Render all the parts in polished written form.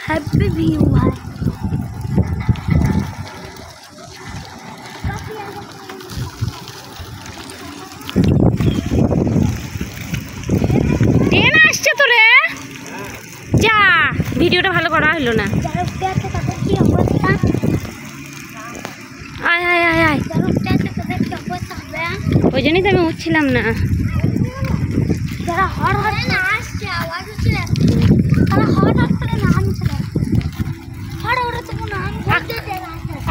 Happy view है। Train আসছে তো রে, যা ভিডিওটা ভালো করা হলো না। আয় আয় আয় আয়, ওই জন্যই তো আমি উঠছিলাম না।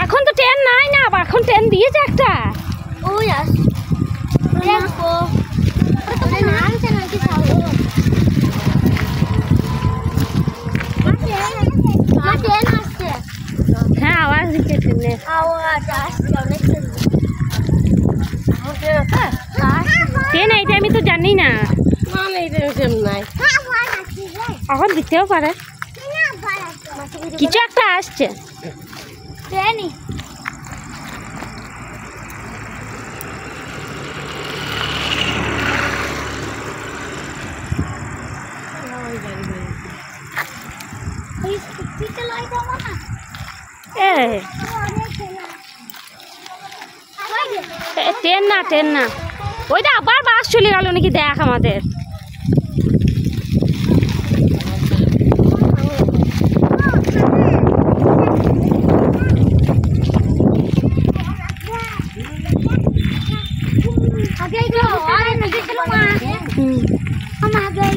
এখন তো ট্রেন নাই না, এখন ট্রেন দিয়েছে একটা। হ্যাঁ আওয়াজ দিচ্ছে ট্রেনের। ট্রেন এইটা আমি তো জানি না, এখন দিতেও পারে, কিছু একটা আসছে। ট্রেন না, ট্রেন না, ওইটা আবার বাস চলে গেল নাকি দেখ আমাদের। हम आगे